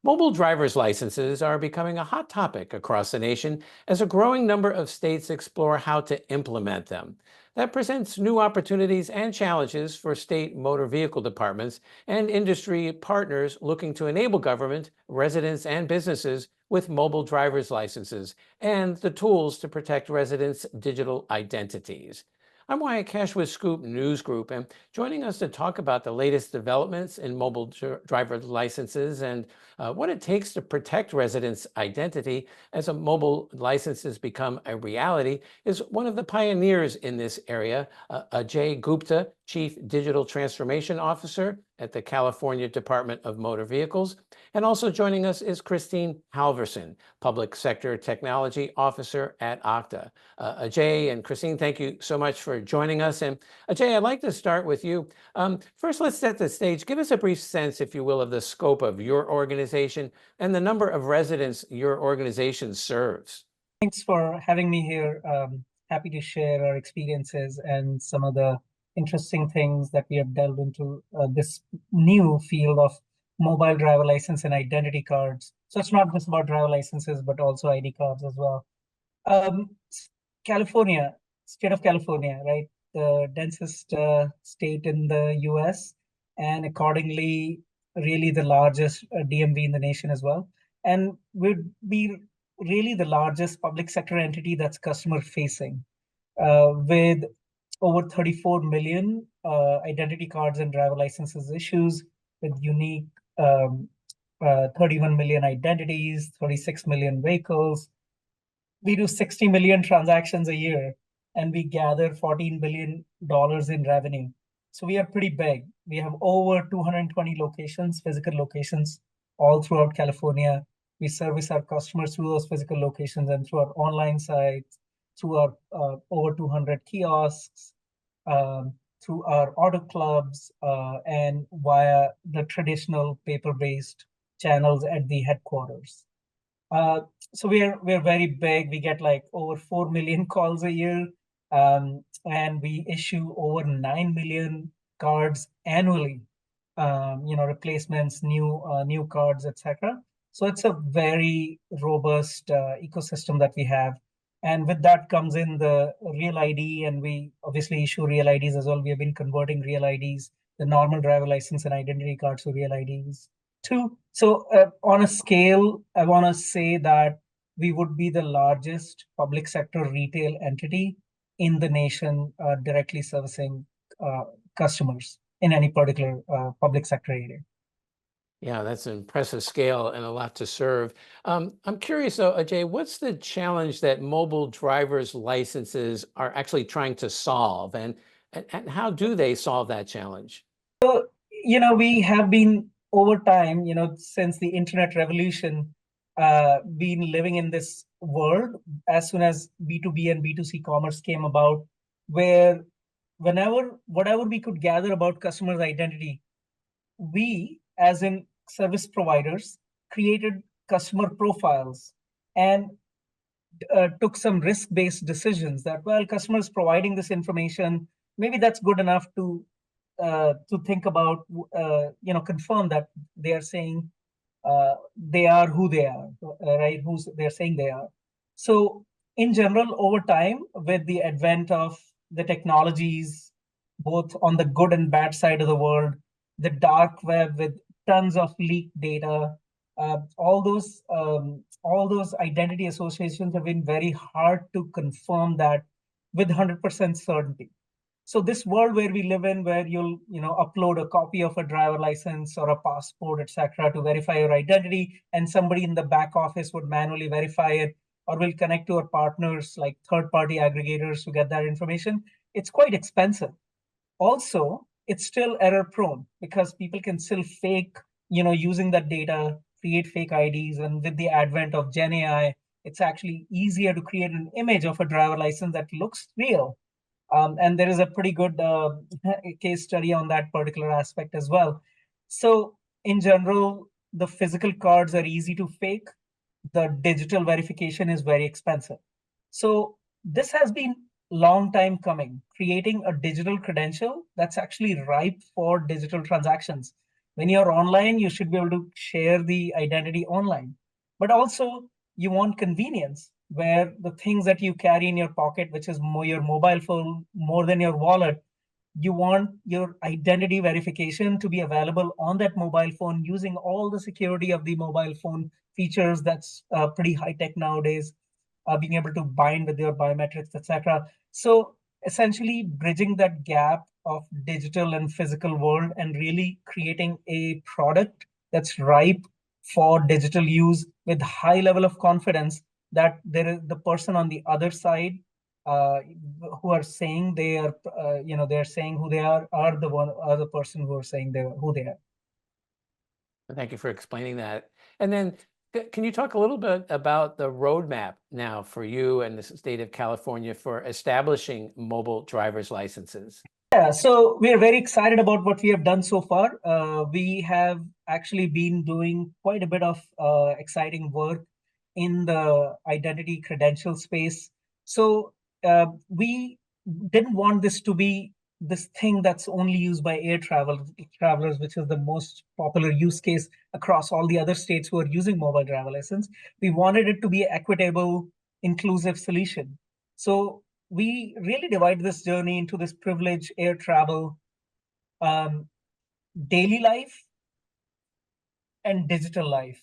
Mobile driver's licenses are becoming a hot topic across the nation as a growing number of states explore how to implement them. That presents new opportunities and challenges for state motor vehicle departments and industry partners looking to enable government, residents, and businesses with mobile driver's licenses and the tools to protect residents' digital identities. I'm Wyatt Cash with Scoop News Group, and joining us to talk about the latest developments in mobile driver licenses and what it takes to protect residents' identity as a mobile licenses become a reality is one of the pioneers in this area, Ajay Gupta, Chief Digital Transformation Officer at the California Department of Motor Vehicles. And also joining us is Christine Halverson, Public Sector Technology Officer at Okta. Ajay and Christine, thank you so much for joining us. And Ajay, I'd like to start with you. First, let's set the stage. Give us a brief sense, if you will, of the scope of your organization and the number of residents your organization serves. Thanks for having me here. Happy to share our experiences and some of the interesting things that we have delved into this new field of mobile driver license and identity cards. So it's not just about driver licenses, but also ID cards as well. California, state of California, right? The densest state in the US, and accordingly, really the largest DMV in the nation as well. And would be really the largest public sector entity that's customer facing, with over 34 million identity cards and driver licenses issues, with unique 31 million identities, 36 million vehicles. We do 60 million transactions a year, and we gather $14 billion in revenue. So we are pretty big. We have over 220 locations, physical locations, all throughout California. We service our customers through those physical locations and through our online sites, through our over 200 kiosks, through our auto clubs, and via the traditional paper-based channels at the headquarters. So we're very big. We get like over 4 million calls a year, and we issue over 9 million cards annually. Replacements, new cards, etc. So it's a very robust ecosystem that we have. And with that comes in the real ID, and we obviously issue real IDs as well. We have been converting real IDs, the normal driver license and identity cards to real IDs too. So on a scale, I want to say that we would be the largest public sector retail entity in the nation, directly servicing customers in any particular public sector area. Yeah, that's an impressive scale and a lot to serve. I'm curious though, Ajay, what's the challenge that mobile driver's licenses are actually trying to solve, and how do they solve that challenge? We have been over time, since the internet revolution, been living in this world as soon as B2B and B2C commerce came about, where whatever we could gather about customers' identity, we, as in service providers, created customer profiles and took some risk-based decisions that, well, customers providing this information, maybe that's good enough to think about, confirm that they are saying they are who they are, right? Who they're saying they are. So in general, over time, with the advent of the technologies, both on the good and bad side of the world, the dark web with tons of leaked data, all those identity associations have been very hard to confirm that with 100% certainty. So this world where we live in, where you'll upload a copy of a driver license or a passport, etc., to verify your identity, and somebody in the back office would manually verify it, or will connect to our partners like third-party aggregators to get that information. It's quite expensive. Also, it's still error-prone because people can still fake, using that data, create fake IDs, and with the advent of Gen AI, it's actually easier to create an image of a driver license that looks real. And there is a pretty good case study on that particular aspect as well. So in general, the physical cards are easy to fake. The digital verification is very expensive. So this has been long time coming, creating a digital credential that's actually ripe for digital transactions. When you're online, you should be able to share the identity online. But also, you want convenience where the things that you carry in your pocket, which is more your mobile phone, more than your wallet, you want your identity verification to be available on that mobile phone using all the security of the mobile phone features that's pretty high tech nowadays, being able to bind with your biometrics, etc. So essentially bridging that gap of digital and physical world and really creating a product that's ripe for digital use with high level of confidence that there is the person on the other side uh, who are saying they are, they're saying who they are the person who are saying who they are. Thank you for explaining that. And then can you talk a little bit about the roadmap now for you and the state of California for establishing mobile driver's licenses? Yeah, so we are very excited about what we have done so far. We have actually been doing quite a bit of exciting work in the identity credential space. So we didn't want this to be this thing that's only used by travelers, which is the most popular use case across all the other states who are using mobile driver license. We wanted it to be an equitable, inclusive solution. So we really divide this journey into this privilege, air travel, um, daily life, and digital life.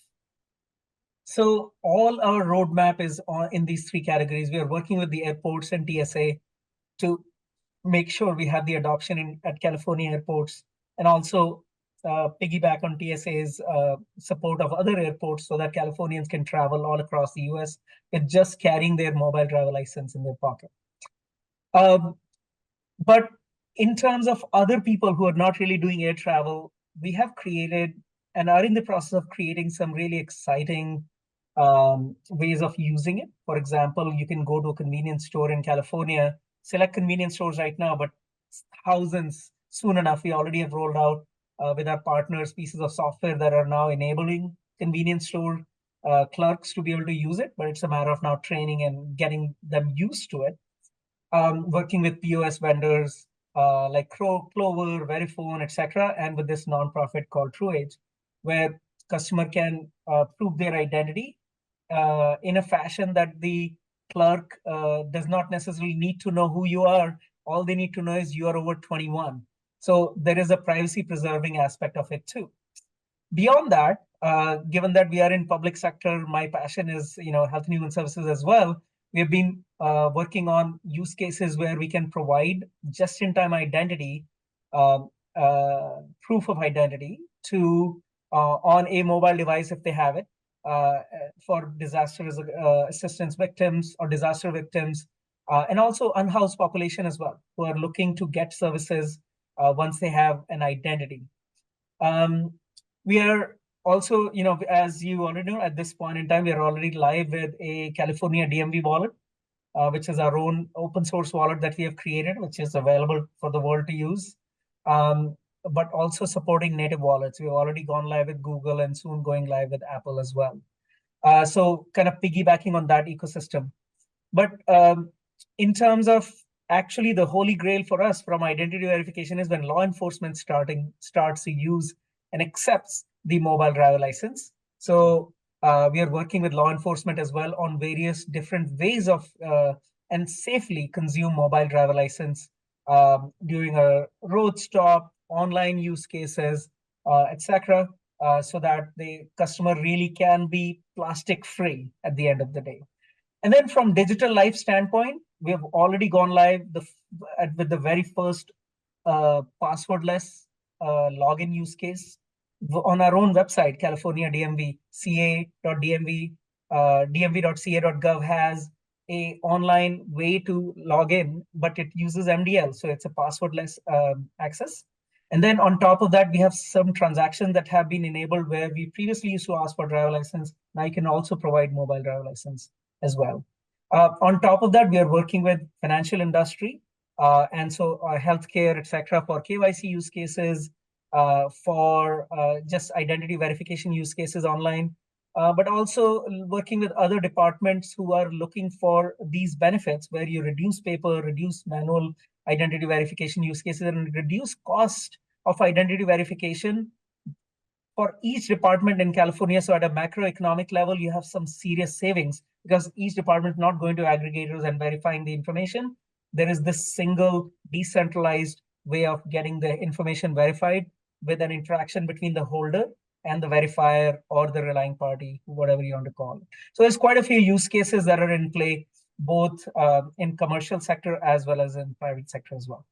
So all our roadmap is in these three categories. We are working with the airports and TSA to make sure we have the adoption at California airports, and also piggyback on TSA's support of other airports so that Californians can travel all across the US with just carrying their mobile driver license in their pocket. Um, But in terms of other people who are not really doing air travel, we have created and are in the process of creating some really exciting ways of using it. For example, you can go to a convenience store in California, select convenience stores right now, but thousands soon enough. We already have rolled out with our partners pieces of software that are now enabling convenience store clerks to be able to use it, but it's a matter of now training and getting them used to it. Working with POS vendors like Clover, Verifone, etc., and with this nonprofit called TrueAge, where customer can prove their identity in a fashion that the clerk does not necessarily need to know who you are. All they need to know is you are over 21. So there is a privacy preserving aspect of it too. Beyond that, given that we are in public sector, my passion is health and human services as well. We have been working on use cases where we can provide just-in-time identity, um, proof of identity to on a mobile device if they have it for disaster assistance victims or disaster victims, and also unhoused population as well who are looking to get services once they have an identity. Um, we are also, as you already know, at this point in time, we are already live with a California DMV wallet, which is our own open source wallet that we have created, which is available for the world to use, but also supporting native wallets. We've already gone live with Google and soon going live with Apple as well. So kind of piggybacking on that ecosystem. But in terms of actually the holy grail for us from identity verification is when law enforcement starts to use and accepts the mobile driver license. So we are working with law enforcement as well on various different ways of and safely consume mobile driver license during a road stop, online use cases, etc., so that the customer really can be plastic free at the end of the day. And then from digital life standpoint, we have already gone live with the very first passwordless login use case on our own website, California DMV, ca.dmv, dmv.ca.gov has a online way to log in, but it uses MDL, so it's a passwordless access. And then on top of that, we have some transactions that have been enabled where we previously used to ask for driver license. Now you can also provide mobile driver license as well. On top of that, we are working with financial industry and so healthcare, etc., for KYC use cases, for just identity verification use cases online, but also working with other departments who are looking for these benefits where you reduce paper, reduce manual identity verification use cases, and reduce cost of identity verification for each department in California, so at a macroeconomic level, you have some serious savings because each department is not going to aggregators and verifying the information. There is this single decentralized way of getting the information verified with an interaction between the holder and the verifier or the relying party, whatever you want to call it. So there's quite a few use cases that are in play, both in commercial sector as well as in private sector as well.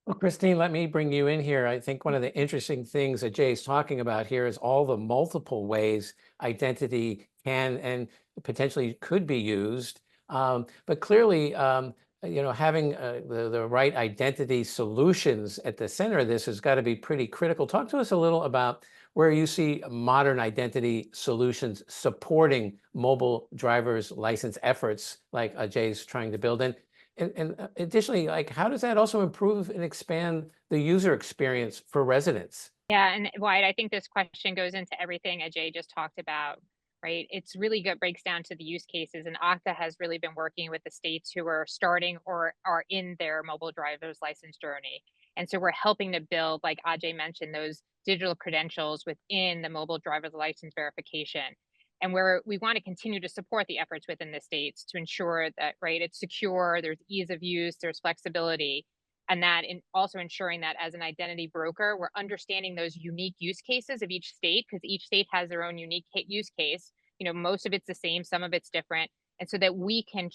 Well, Christine, let me bring you in here. I think one of the interesting things that Jay's talking about here is all the multiple ways identity can and potentially could be used. But clearly, having the right identity solutions at the center of this has got to be pretty critical. Talk to us a little about where you see modern identity solutions supporting mobile driver's license efforts like Jay's trying to build in. And additionally, like, how does that also improve and expand the user experience for residents? Yeah, and Wyatt, I think this question goes into everything Ajay just talked about, right? It's really good, breaks down to the use cases, and Okta has really been working with the states who are starting or are in their mobile driver's license journey. And so we're helping to build, like Ajay mentioned, those digital credentials within the mobile driver's license verification. And where we want to continue to support the efforts within the states to ensure that, right, it's secure, there's ease of use, there's flexibility, and that in also ensuring that as an identity broker, we're understanding those unique use cases of each state because each state has their own unique use case. Most of it's the same, some of it's different. And so that we can,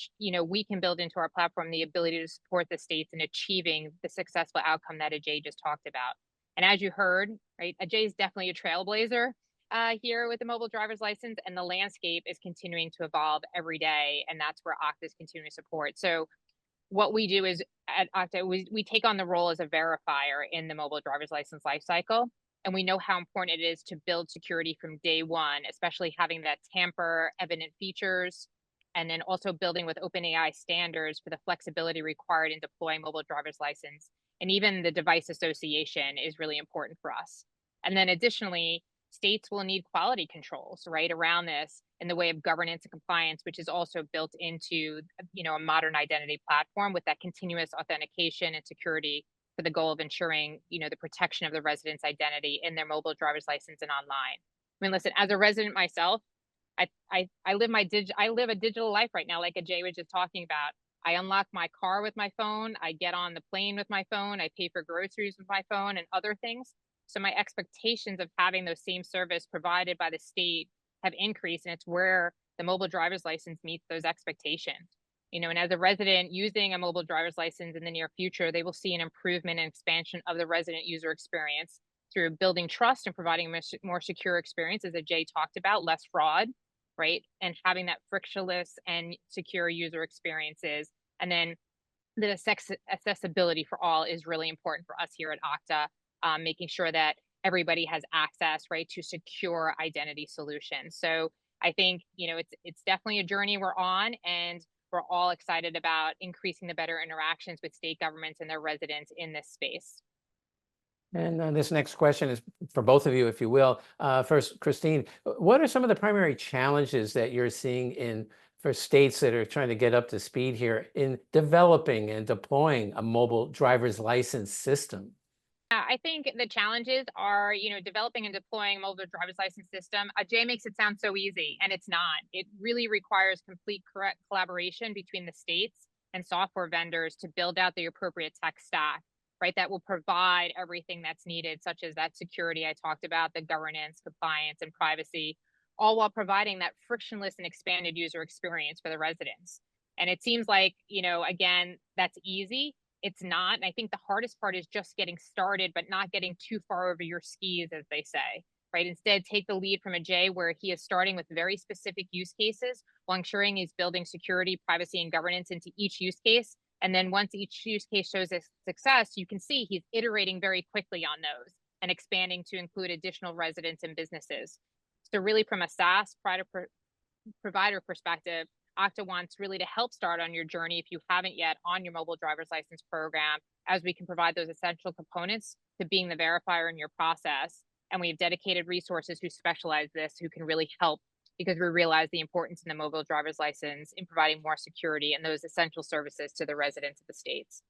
we can build into our platform the ability to support the states in achieving the successful outcome that Ajay just talked about. And as you heard, right, Ajay is definitely a trailblazer here with the mobile driver's license, and the landscape is continuing to evolve every day. And that's where Okta is continuing to support. So what we do is at Okta, we take on the role as a verifier in the mobile driver's license lifecycle. And we know how important it is to build security from day one, especially having that tamper evident features, and then also building with OpenAI standards for the flexibility required in deploying mobile driver's license. And even the device association is really important for us. And then additionally, states will need quality controls right around this in the way of governance and compliance, which is also built into a modern identity platform with that continuous authentication and security for the goal of ensuring the protection of the resident's identity in their mobile driver's license and online. I mean, listen, as a resident myself, I live a digital life right now, like Ajay was just talking about. I unlock my car with my phone. I get on the plane with my phone. I pay for groceries with my phone and other things. So my expectations of having those same service provided by the state have increased, and it's where the mobile driver's license meets those expectations. And as a resident using a mobile driver's license in the near future, they will see an improvement and expansion of the resident user experience through building trust and providing a more secure experience, as Ajay talked about, less fraud, right? And having that frictionless and secure user experiences. And then the accessibility for all is really important for us here at Okta, making sure that everybody has access, right, to secure identity solutions. So I think, it's definitely a journey we're on, and we're all excited about increasing the better interactions with state governments and their residents in this space. And this next question is for both of you, if you will. First, Christine, what are some of the primary challenges that you're seeing for states that are trying to get up to speed here in developing and deploying a mobile driver's license system? I think the challenges are, developing and deploying a mobile driver's license system. Jay makes it sound so easy, and it's not. It really requires complete correct collaboration between the states and software vendors to build out the appropriate tech stack, right? That will provide everything that's needed, such as that security I talked about, the governance, compliance, and privacy, all while providing that frictionless and expanded user experience for the residents. And it seems like, again, that's easy. It's not. And I think the hardest part is just getting started, but not getting too far over your skis, as they say, right? Instead, take the lead from Ajay, where he is starting with very specific use cases while ensuring he's building security, privacy, and governance into each use case. And then once each use case shows a success, you can see he's iterating very quickly on those and expanding to include additional residents and businesses. So really from a SaaS provider perspective, Okta wants really to help start on your journey if you haven't yet on your mobile driver's license program, as we can provide those essential components to being the verifier in your process. And we have dedicated resources who specialize this, who can really help, because we realize the importance in the mobile driver's license in providing more security and those essential services to the residents of the states.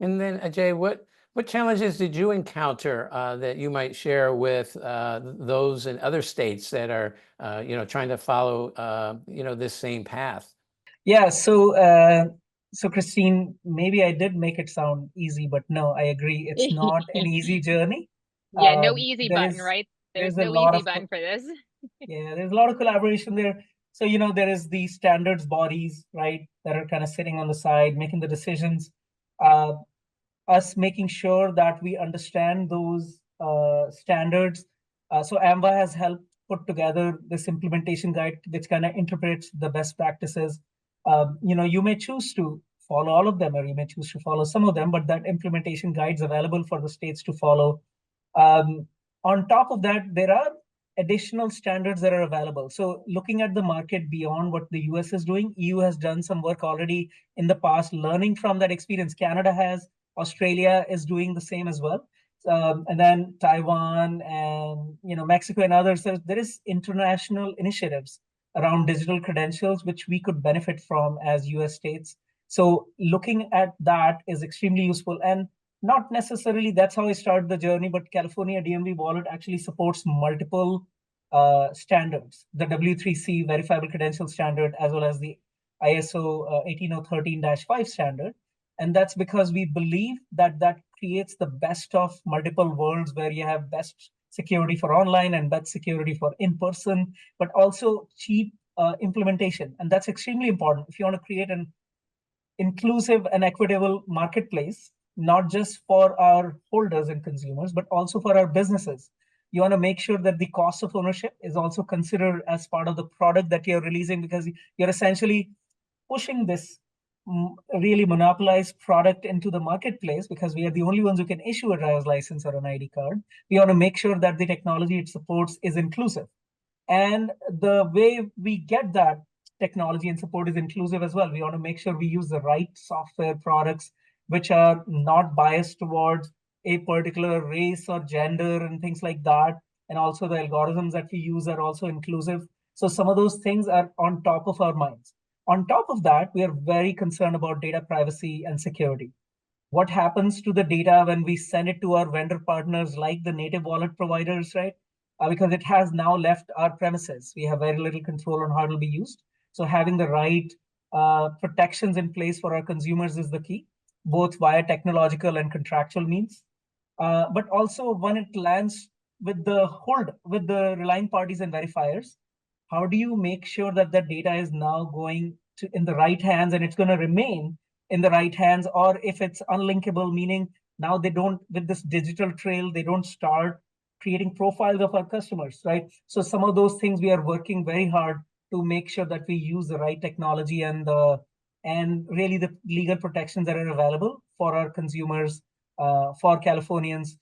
And then Ajay, what challenges did you encounter that you might share with those in other states that are trying to follow this same path? Yeah, so Christine, maybe I did make it sound easy, but no, I agree, it's not an easy journey. Yeah, no easy There button, is right? There's there's a no lot easy of button for this. yeah, there's a lot of collaboration there. So there is the standards bodies, right, that are kind of sitting on the side, making the decisions. Uh, us making sure that we understand those standards. So AMBA has helped put together this implementation guide, which kind of interprets the best practices. You may choose to follow all of them, or you may choose to follow some of them, but that implementation guide is available for the states to follow. Um, on top of that, there are additional standards that are available. So looking at the market beyond what the US is doing, EU has done some work already in the past, learning from that experience. Canada has, Australia is doing the same as well. And then Taiwan and Mexico and others. There is international initiatives around digital credentials, which we could benefit from as US states. So looking at that is extremely useful. And not necessarily that's how I started the journey, but California DMV wallet actually supports multiple standards, the W3C verifiable credential standard, as well as the ISO 18013-5 standard. And that's because we believe that that creates the best of multiple worlds, where you have best security for online and best security for in-person, but also cheap implementation. And that's extremely important if you want to create an inclusive and equitable marketplace, not just for our holders and consumers, but also for our businesses. You want to make sure that the cost of ownership is also considered as part of the product that you're releasing, because you're essentially pushing this really monopolized product into the marketplace, because we are the only ones who can issue a driver's license or an ID card. We want to make sure that the technology it supports is inclusive. And the way we get that technology and support is inclusive as well. We want to make sure we use the right software products which are not biased towards a particular race or gender and things like that. And also the algorithms that we use are also inclusive. So some of those things are on top of our minds. On top of that, we are very concerned about data privacy and security. What happens to the data when we send it to our vendor partners like the native wallet providers, right? Because it has now left our premises. We have very little control on how it will be used. So having the right protections in place for our consumers is the key, both via technological and contractual means. But also when it lands with the relying parties and verifiers, how do you make sure that the data is now going to in the right hands, and it's going to remain in the right hands? Or if it's unlinkable, meaning now they don't, with this digital trail, they don't start creating profiles of our customers, right? So some of those things we are working very hard to make sure that we use the right technology and really the legal protections that are available for our consumers, for Californians.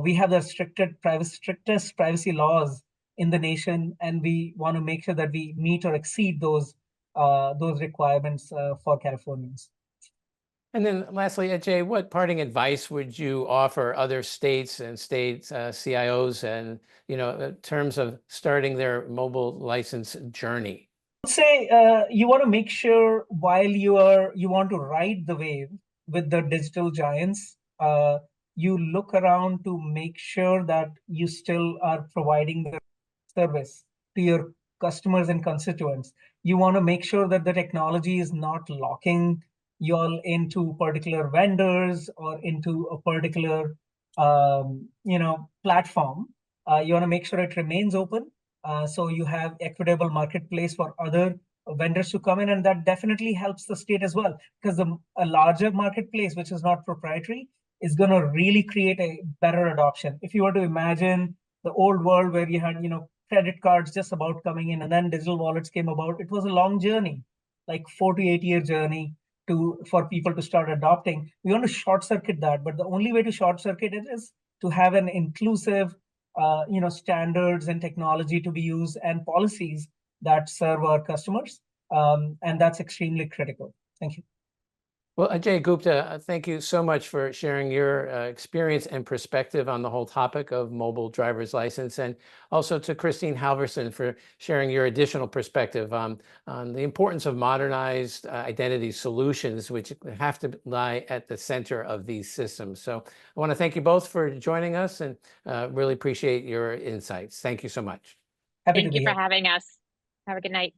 We have the strictest privacy laws in the nation, and we want to make sure that we meet or exceed those requirements for Californians. And then lastly, Ajay, what parting advice would you offer other states and state CIOs and, in terms of starting their mobile license journey? I'd say you want to make sure while you want to ride the wave with the digital giants, you look around to make sure that you still are providing the service to your customers and constituents. You want to make sure that the technology is not locking you all into particular vendors or into a particular platform. You want to make sure it remains open, so you have equitable marketplace for other vendors to come in, and that definitely helps the state as well, because a larger marketplace which is not proprietary is going to really create a better adoption. If you were to imagine the old world where you had credit cards just about coming in, and then digital wallets came about, it was a long journey, like 4 to 8 year journey for people to start adopting. We want to short circuit that, but the only way to short circuit it is to have an inclusive standards and technology to be used and policies that serve our customers. And that's extremely critical. Thank you. Well, Ajay Gupta, thank you so much for sharing your experience and perspective on the whole topic of mobile driver's license, and also to Christine Halverson for sharing your additional perspective on the importance of modernized identity solutions, which have to lie at the center of these systems. So I want to thank you both for joining us, and really appreciate your insights. Thank you so much. Happy to Thank be you for here. having us. Have a good night.